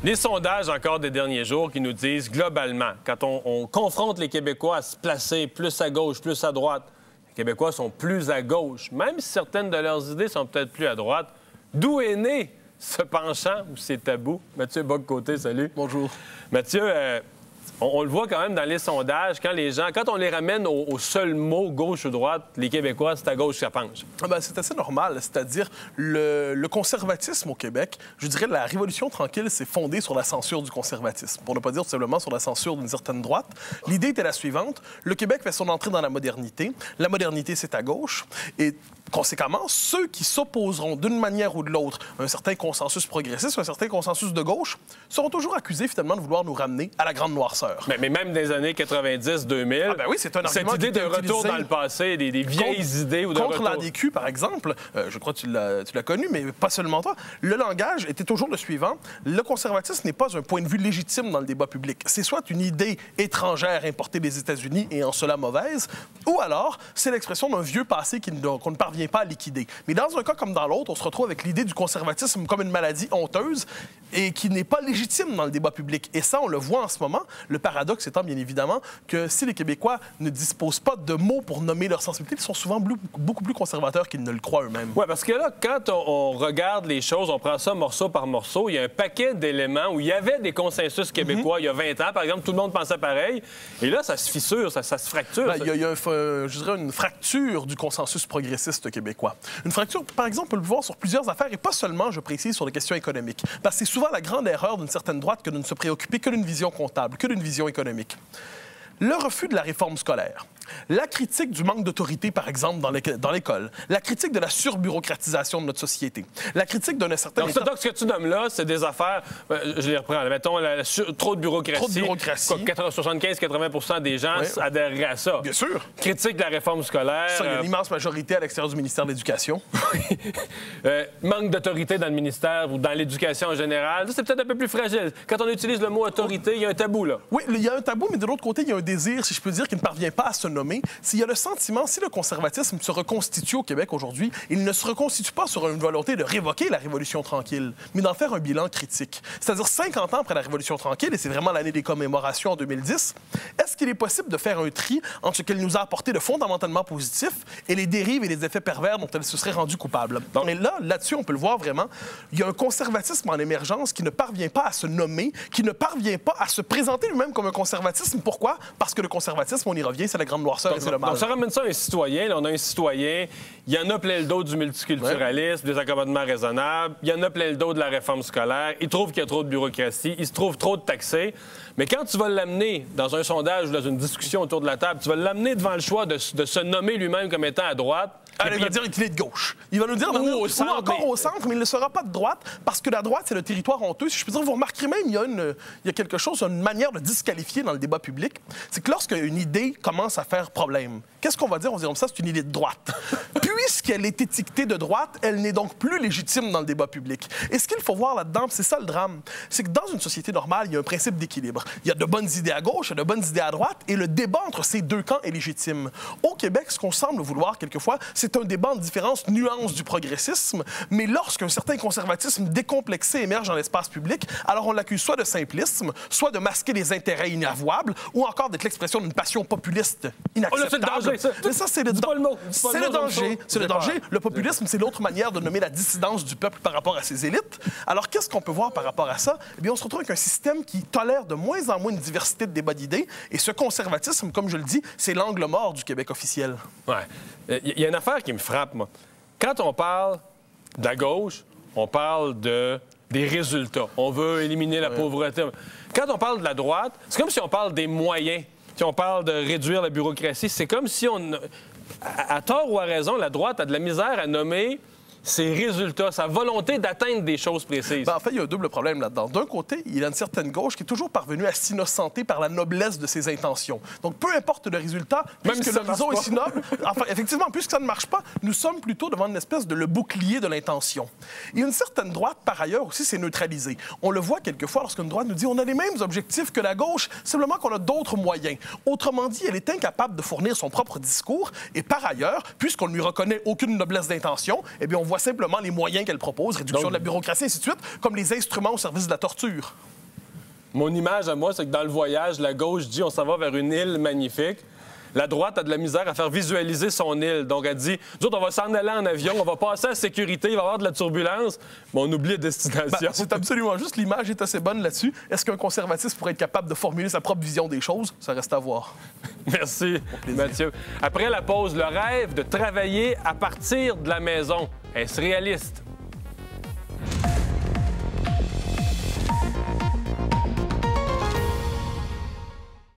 Les sondages encore des derniers jours qui nous disent, globalement, quand on confronte les Québécois à se placer plus à gauche, plus à droite, les Québécois sont plus à gauche, même si certaines de leurs idées sont peut-être plus à droite. D'où est né ce penchant ou ces tabous? Mathieu Bock-Côté, salut. Bonjour. Mathieu, on le voit quand même dans les sondages, quand on les ramène au seul mot gauche ou droite, les Québécois, c'est à gauche que ça penche. C'est assez normal, c'est-à-dire le conservatisme au Québec, je dirais la Révolution tranquille s'est fondée sur la censure du conservatisme, pour ne pas dire tout simplement sur la censure d'une certaine droite. L'idée était la suivante, le Québec fait son entrée dans la modernité c'est à gauche, et conséquemment, ceux qui s'opposeront d'une manière ou de l'autre à un certain consensus progressiste ou un certain consensus de gauche seront toujours accusés finalement de vouloir nous ramener à la grande noirceur. Mais même des années 90-2000, oui, c'est un argument cette idée de retour dans le passé, des vieilles idées ou de contre retour... l'ADQ, par exemple, je crois que tu l'as connu, mais pas seulement toi, le langage était toujours le suivant. Le conservatisme n'est pas un point de vue légitime dans le débat public. C'est soit une idée étrangère importée des États-Unis et en cela mauvaise, ou alors c'est l'expression d'un vieux passé qu'on ne parvient pas à liquider. Mais dans un cas comme dans l'autre, on se retrouve avec l'idée du conservatisme comme une maladie honteuse et qui n'est pas légitime dans le débat public. Et ça, on le voit en ce moment. Le paradoxe étant, bien évidemment, que si les Québécois ne disposent pas de mots pour nommer leur sensibilité, ils sont souvent beaucoup plus conservateurs qu'ils ne le croient eux-mêmes. Oui, parce que là, quand on regarde les choses, on prend ça morceau par morceau, il y a un paquet d'éléments où il y avait des consensus québécois il y a 20 ans, par exemple, tout le monde pensait pareil. Et là, ça se fissure, ça se fracture. Il y a je dirais, une fracture du consensus progressiste québécois. Une fracture, par exemple, on peut le voir sur plusieurs affaires, et pas seulement, je précise, sur les questions économiques. Parce que c'est souvent la grande erreur d'une certaine droite que de ne se préoccuper que d'une vision comptable, que d'une vision économique. Le refus de la réforme scolaire, la critique du manque d'autorité, par exemple, dans l'école, la critique de la surbureaucratisation de notre société, la critique d'un certain... Donc, ce que tu nommes là, c'est des affaires... je les reprends. Mettons, trop de bureaucratie. Trop de bureaucratie. 75-80 des gens adhéreraient à ça. Bien sûr. Critique de la réforme scolaire. Ça, il y a une immense majorité à l'extérieur du ministère de l'Éducation. Manque d'autorité dans le ministère ou dans l'éducation en général. Ça, c'est peut-être un peu plus fragile. Quand on utilise le mot autorité, il y a un tabou, là. Oui, il y a un tabou, mais de l'autre côté, il y a un désir, si je peux dire, qui ne parvient pas à se nommer. S'il y a le sentiment, si le conservatisme se reconstitue au Québec aujourd'hui, il ne se reconstitue pas sur une volonté de révoquer la Révolution tranquille, mais d'en faire un bilan critique. C'est-à-dire 50 ans après la Révolution tranquille, et c'est vraiment l'année des commémorations en 2010, est-ce qu'il est possible de faire un tri entre ce qu'elle nous a apporté de fondamentalement positif et les dérives et les effets pervers dont elle se serait rendue coupable? Et là-dessus, on peut le voir vraiment, il y a un conservatisme en émergence qui ne parvient pas à se nommer, qui ne parvient pas à se présenter lui-même comme un conservatisme. Pourquoi? Parce que le conservatisme, on y revient, c'est la grande noirceur et c'est le mal. Donc, ça ramène ça à un citoyen. Là, on a un citoyen, il y en a plein le dos du multiculturalisme, des accommodements raisonnables, il y en a plein le dos de la réforme scolaire, il trouve qu'il y a trop de bureaucratie, il se trouve trop de taxés. Mais quand tu vas l'amener dans un sondage ou dans une discussion autour de la table, tu vas l'amener devant le choix de se nommer lui-même comme étant à droite. Il va dire qu'il est de gauche. Il va nous dire au centre, mais il ne sera pas de droite, parce que la droite, c'est le territoire honteux. Si je peux dire, vous remarquerez même, il y a quelque chose, une manière de disqualifier dans le débat public. C'est que lorsqu'une idée commence à faire problème, qu'est-ce qu'on va dire? On va dire ça, c'est une idée de droite. Puisqu'elle est étiquetée de droite, elle n'est donc plus légitime dans le débat public. Et ce qu'il faut voir là-dedans, c'est ça le drame, c'est que dans une société normale, il y a un principe d'équilibre. Il y a de bonnes idées à gauche, il y a de bonnes idées à droite, et le débat entre ces deux camps est légitime. Au Québec, ce qu'on semble vouloir quelquefois, c'est un débat en différentes nuances du progressisme, mais lorsqu'un certain conservatisme décomplexé émerge dans l'espace public, alors on l'accuse soit de simplisme, soit de masquer des intérêts inavouables, ou encore d'être l'expression d'une passion populiste inacceptable. Oh là, c'est le danger, ça. Mais ça, c'est le danger. C'est le danger. Le populisme, c'est l'autre manière de nommer la dissidence du peuple par rapport à ses élites. Alors, qu'est-ce qu'on peut voir par rapport à ça? Eh bien, on se retrouve avec un système qui tolère de moins en moins une diversité de débats d'idées, et ce conservatisme, comme je le dis, c'est l'angle mort du Québec officiel. Ouais. Il y a une affaire qui me frappe, moi. Quand on parle de la gauche, on parle des résultats. On veut éliminer la pauvreté. Quand on parle de la droite, c'est comme si on parle des moyens. Si on parle de réduire la bureaucratie, c'est comme si on... À tort ou à raison, la droite a de la misère à nommer ses résultats, sa volonté d'atteindre des choses précises. En fait, il y a un double problème là-dedans. D'un côté, il y a une certaine gauche qui est toujours parvenue à s'innocenter par la noblesse de ses intentions. Donc, peu importe le résultat, puisque l'horizon est si noble, enfin, effectivement, puisque ça ne marche pas, nous sommes plutôt devant une espèce de le bouclier de l'intention. Et une certaine droite, par ailleurs, aussi, s'est neutralisée. On le voit quelquefois lorsqu'une droite nous dit on a les mêmes objectifs que la gauche, simplement qu'on a d'autres moyens. Autrement dit, elle est incapable de fournir son propre discours, et par ailleurs, puisqu'on ne lui reconnaît aucune noblesse d'intention, eh bien, on voit simplement les moyens qu'elle propose, réduction de la bureaucratie, ainsi de suite, comme les instruments au service de la torture. Mon image à moi, c'est que dans le voyage, la gauche dit on s'en va vers une île magnifique. La droite a de la misère à faire visualiser son île. Donc, elle dit, nous autres, on va s'en aller en avion, on va passer à la sécurité, il va y avoir de la turbulence, mais on oublie la destination. Ben, c'est absolument juste. L'image est assez bonne là-dessus. Est-ce qu'un conservatiste pourrait être capable de formuler sa propre vision des choses? Ça reste à voir. Merci, Mathieu. Après la pause, le rêve de travailler à partir de la maison. Est-ce réaliste?